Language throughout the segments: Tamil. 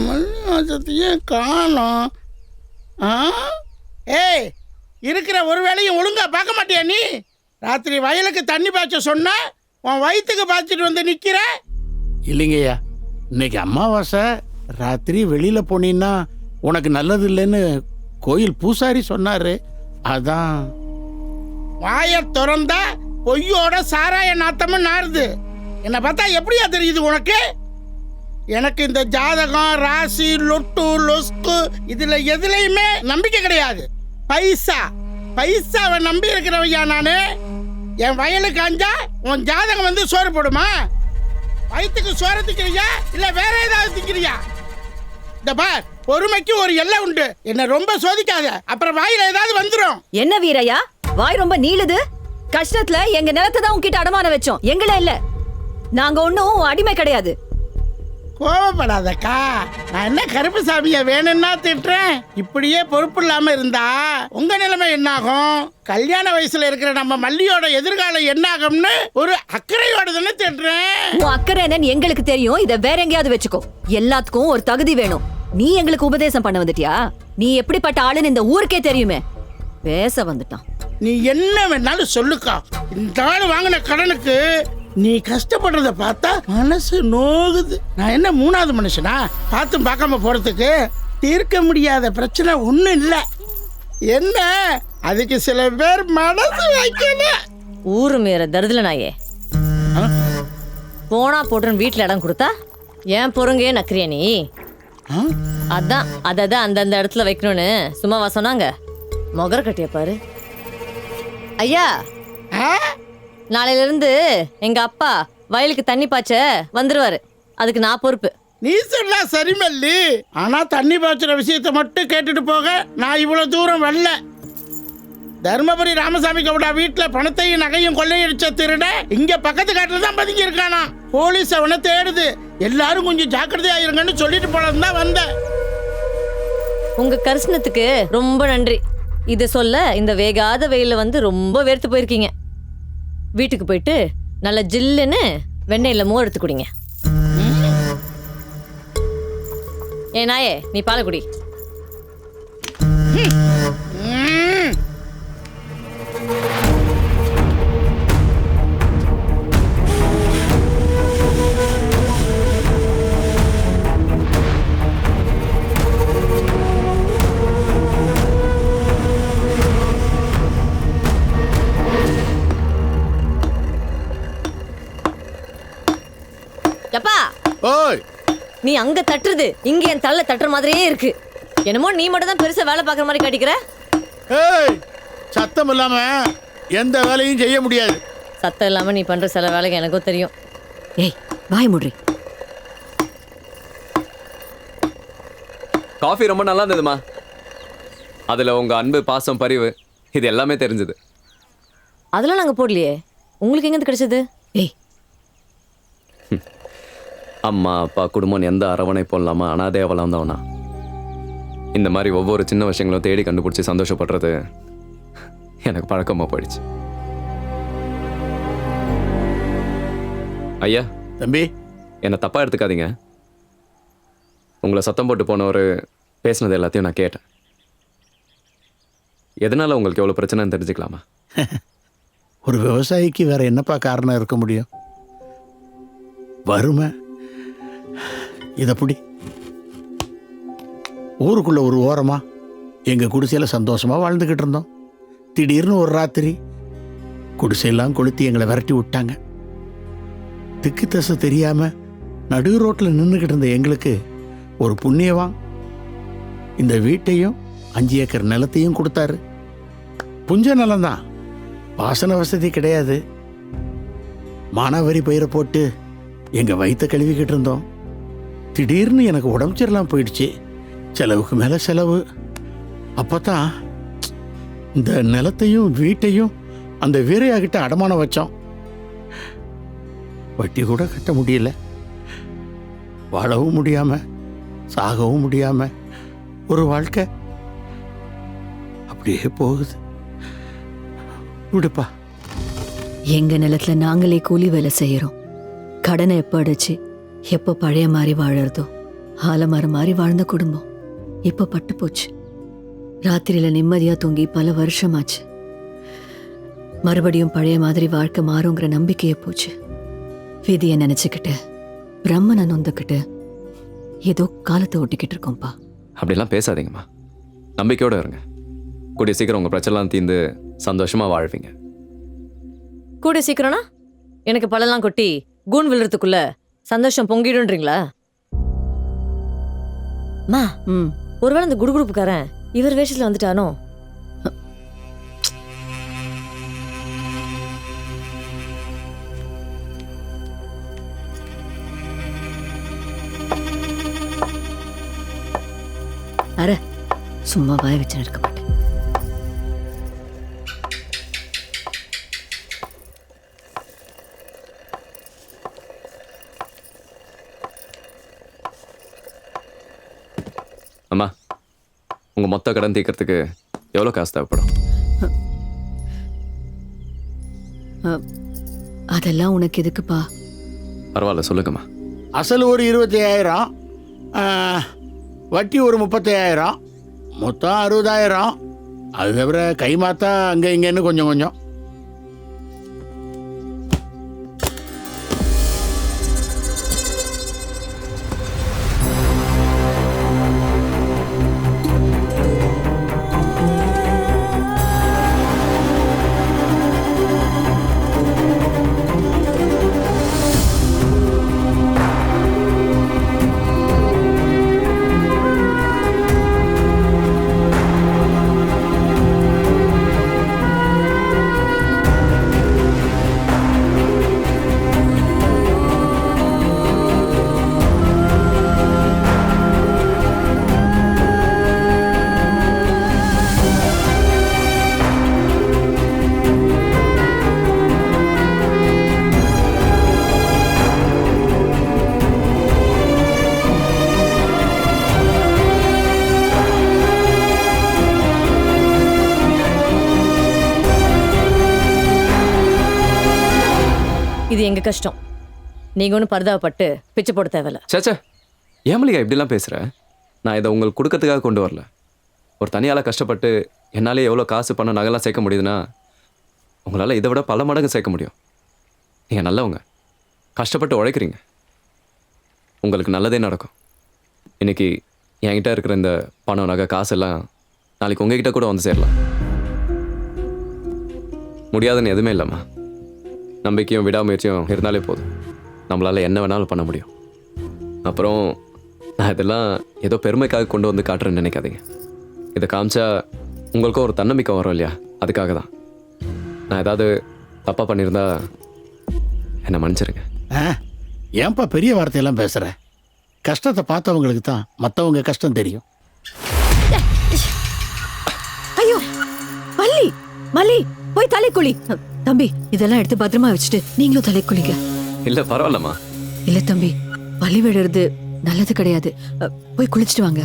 மல்லிவாசத்தையே காணோம். ஏய், இருக்கிற ஒரு வேலையும் ஒழுங்கா பார்க்க மாட்டியா நீ? ராத்திரி வயலுக்கு தண்ணி பாய்ச்ச சொன்னா உன் வயிற்றுக்கு பாய்ச்சிட்டு வந்து நிற்கிற. இல்லைங்கய்யா, இன்னைக்கு அமாவாசை, ராத்திரி வெளியில் போனீன்னா உனக்கு நல்லது இல்லைன்னு கோயில் பூசாரி சொன்னாரு. அதான். வாயை திறந்தா பொய்யோட சாராய நாத்தமும் நாருது. என்னை பார்த்தா எப்படியா தெரியுது உனக்கு? எனக்கு இந்த ஜாதகம், ராசி, லொட்டு, லொஸ்கு இதுல எதுலையுமே நம்பிக்கை கிடையாது. பைசாவை நம்பி இருக்கிறவையா நானு. என் வயலுக்கு அஞ்சா உன் ஜாதகம் வந்து சோறு போடுமா? வயிற்றுக்கு சோறு திக்கிறியா இல்ல வேற ஏதாவது திக்கிறியா? இந்த பார், பொறுமைக்கு ஒரு எல்லை உண்டு. என்ன ரொம்ப சோதிக்காத, அப்புறம் வாயில ஏதாவது வந்துடும். என்ன வீரையா, வாய் ரொம்ப நீளுது. கஷ்டத்துல எங்க நிலத்தை தான் உன்கிட்ட அடமான வச்சோம், எங்கள இல்ல. நாங்க ஒன்னும் அடிமை கிடையாது. கோவப்படாதக்கா, நான் என்ன கருப்பு சாமியை வேணும்னா திட்டுறேன்? இப்படியே பொறுப்பு இல்லாம இருந்தா உங்க நிலைமை என்னாகும்? கல்யாண வயசுல இருக்கிற நம்ம மல்லியோட எதிர்காலம் என்னாகும்னு ஒரு அக்கறையோட தானே திட்டுறேன். உன் அக்கறை என்னன்னு எங்களுக்கு தெரியும். இத வேற எங்கேயாவது வச்சுக்கோ. எல்லாத்துக்கும் ஒரு தகுதி வேணும். நீ எங்களுக்கு உபதேசம் பண்ண வந்துட்டியா? நீ எப்படிப்பட்ட ஆளுன்னு இந்த ஊருக்கே தெரியுமே. பேச வந்துட்டான். நீ என்ன வேணாலும் சொல்லுக்கா. இந்த ஆள் வாங்கின கடனுக்கு நீ கஷ்டப்படுறத பார்த்தா மனசு நோகுது. நான் என்ன மூணாவது மனுஷனா பார்த்தும் பார்க்காம போறதுக்கு? தீர்க்க முடியாத பிரச்சனை ஒண்ணும் இல்ல. என்ன அதுக்கு சில பேர் மனசு வைக்கல. ஊரு மேற தருதல நாயே. போனா போட்டுன்னு வீட்டுல இடம் கொடுத்தா ஏன் பொறுங்கே நக்கிறிய நீ? அதான் அதான் அந்தந்த இடத்துல வைக்கணும்னு சும்மாவா சொன்னாங்க? மொகர கட்டிய பாரு. ஐயா, நாளையில இருந்து எங்க அப்பா வயலுக்கு தண்ணி பாய்ச்ச வந்துருவாரு. அதுக்கு நான் பொறுப்பு. நீ சொன்னா சரி மல்லி, ஆனா தண்ணி பாய்ச்சுற விஷயத்தை மட்டும் கேட்டுட்டு போக நான் இவ்வளவு தூரம் வரல. தர்மபுரி ராமசாமி கவுடா வீட்டுல பணத்தையும் நகையும் கொள்ளையடிச்ச திருட இங்க பக்கத்து காட்டுல தான் பதுங்கி இருக்கானா. போலீஸ் அவனை தேடுது. எல்லாரும் கொஞ்சம் ஜாக்கிரதையா இருங்கன்னு சொல்லிட்டு போனது தான் வந்தேன். உங்க கரிசனத்துக்கு ரொம்ப நன்றி. இத சொல்ல இந்த வேகாத வெயில வந்து ரொம்ப வேர்த்து போயிருக்கீங்க. வீட்டுக்கு போயிட்டு நல்ல ஜில்லுன்னு வெண்ணெயில மோர் எடுத்து குடிங்க. ஏ நாயே, நீ பாலை குடி. நீ அங்க தட்டுறது இங்க என் தள்ள தட்டுற மாதிரியே இருக்கு. என்னமோ நீ மட்டும் தான் பெருசா வேலை பார்க்குற மாதிரி காட்டிக்கிற. சத்தம் இல்லாம எந்த வேலையும் செய்ய முடியாது. சத்தம் இல்லாம நீ பண்ற சில வேலைக்கு எனக்கும் தெரியும். ஏய், வாய் மூடி. காஃபி ரொம்ப நல்லா இருந்ததுமா. அதுல உங்க அன்பு, பாசம், பரிவு இது எல்லாமே தெரிஞ்சது. அதெல்லாம் நாங்க போடலையே. உங்களுக்கு எங்க கிடைச்சது? ஏய், அம்மா அப்பா குடும்பம் எந்த அரவணைப்பும் இல்லாமல் அனாதையாக வளர்ந்தவனா இந்த மாதிரி ஒவ்வொரு சின்ன விஷயங்களும் தேடி கண்டுபிடிச்சி சந்தோஷப்படுறது எனக்கு பழக்கமாக போயிடுச்சு. ஐயா தம்பி, என்னை தப்பாக எடுத்துக்காதீங்க. உங்களை சத்தம் போட்டு போனவர் பேசினது எல்லாத்தையும் நான் கேட்டேன். எதனால் உங்களுக்கு எவ்வளோ பிரச்சனைன்னு தெரிஞ்சுக்கலாமா? ஒரு விவசாயிக்கு வேற என்னப்பா காரணம் இருக்க முடியும்? வறுமை. இதப்படி ஊருக்குள்ள ஒரு ஓரமா எங்க குடிசையில சந்தோஷமா வாழ்ந்துகிட்டு இருந்தோம். திடீர்னு ஒரு ராத்திரி குடிசையெல்லாம் கொளுத்தி எங்களை விரட்டி விட்டாங்க. திக்கு தசை தெரியாம நடு ரோட்டில் நின்றுகிட்டு இருந்த எங்களுக்கு ஒரு புண்ணியவான் இந்த வீட்டையும் 5 ஏக்கர் நிலத்தையும் கொடுத்தாரு. புஞ்ச நிலம்தான், வாசன வசதி கிடையாது. மானாவரி பயிரை போட்டு எங்க வயிற்ற கழுவிக்கிட்டு இருந்தோம். திடீர்னு எனக்கு உடம்பு சரியில்லாம போயிடுச்சு. செலவுக்கு மேல செலவு. அப்பதான் இந்த நிலத்தையும் வீட்டையும் அந்த வீரையாகிட்ட அடமானம் வச்சோம். வட்டி கூட கட்ட முடியல. வாழவும் முடியாம சாகவும் முடியாம ஒரு வாழ்க்கை அப்படியே போகுது. விடுப்பா. எங்க நிலத்துல நாங்களே கூலி வேலை செய்யறோம். கடனை எப்ப அடைச்சு எப்ப பழைய மாதிரி வாழறதோ ஆலமரம் மாதிரி வாழ்ந்த குடும்பம் இப்ப பட்டு போச்சு. ராத்திரியில நிம்மதியா தூங்கி பல வருஷமாச்சு. மறுபடியும் பழைய மாதிரி வாழ்க்கை மாறுங்கிற நம்பிக்கையே போச்சு. விதியை நினைச்சுக்கிட்டு பிரம்மனை நொந்துக்கிட்டு ஏதோ காலத்தை ஓட்டிக்கிட்டு இருக்கோம்ப்பா. அப்படிலாம் பேசாதீங்கம்மா, நம்பிக்கையோட இருங்க. கூடிய சீக்கிரம் உங்கள் பிரச்சனைலாம் தீர்ந்து சந்தோஷமாக வாழ்வீங்க. கூட சீக்கிரம்னா எனக்கு பழம்லாம் கொட்டி கூன் விழுறதுக்குள்ள சந்தோஷம் பொங்கிடுன்றீங்களா? மா, ம் ஒருவேளை இந்த குடுகுடுப்புக்காரன் இவர் வேஷத்துல வந்துட்டானோ? அረ சும்மா வாய வச்சு இருக்க மாட்டேன். அம்மா, உங்கள் மொத்த கடன் தீர்க்கறதுக்கு எவ்வளோ காசு தேவைப்படும்? அதெல்லாம் உனக்கு எதுக்குப்பா? பரவாயில்ல, சொல்லுங்கம்மா. அசல் ஒரு 25,000, வட்டி ஒரு 35,000, மொத்தம் 60,000. அது தவிர கை மாத்தா அங்கே இங்கேன்னு கொஞ்சம் கொஞ்சம். இது எங்க கஷ்டம். நீங்க ஒன்றும் பரிதாபப்பட்டு பிச்சை போட தேவையில்ல. சேச்சே, ஏமலிகா இப்படிலாம் பேசுகிற? நான் இதை உங்களுக்கு கொடுக்கறதுக்காக கொண்டு வரல. ஒரு தனியால் கஷ்டப்பட்டு என்னாலே எவ்வளோ காசு பணம் நகைலாம் சேர்க்க முடியுதுன்னா உங்களால் இதை விட பல மடங்கு சேர்க்க முடியும். நீங்கள் நல்லவங்க, கஷ்டப்பட்டு உழைக்கிறீங்க, உங்களுக்கு நல்லதே நடக்கும். இன்னைக்கு என்கிட்ட இருக்கிற இந்த பணம் நகை காசெல்லாம் நாளைக்கு உங்ககிட்ட கூட வந்து சேரலாம். முடியாதுன்னு எதுவுமே இல்லைம்மா. நம்பிக்கையும் விடாமுயற்சியும் இருந்தாலே போதும், நம்மளால் என்ன வேணாலும் பண்ண முடியும். அப்புறம் நான் இதெல்லாம் ஏதோ பெருமைக்காக கொண்டு வந்து காட்டுறேன்னு நினைக்காதீங்க. இதை காமிச்சா உங்களுக்கும் ஒரு தன்னம்பிக்கை வரும் இல்லையா, அதுக்காக தான். நான் ஏதாவது தப்பாக பண்ணியிருந்தா என்னை மன்னிச்சிருங்க. ஏன்பா பெரிய வார்த்தையெல்லாம் பேசுகிற? கஷ்டத்தை பார்த்தவங்களுக்கு தான் மற்றவங்க கஷ்டம் தெரியும். ஐயோ மல்லி, மல்லி போய் தலை குளி. தம்பி இதெல்லாம் எடுத்து பத்திரமா வச்சுட்டு நீங்களும் தலை குளிங்க. இல்லை பரவாயில்லம்மா. இல்ல தம்பி, பழி விடுறது நல்லது கிடையாது. போய் குளிச்சுட்டு வாங்க.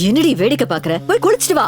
என்னடி வேடிக்கை பாக்குற? போய் குளிச்சுட்டு வா.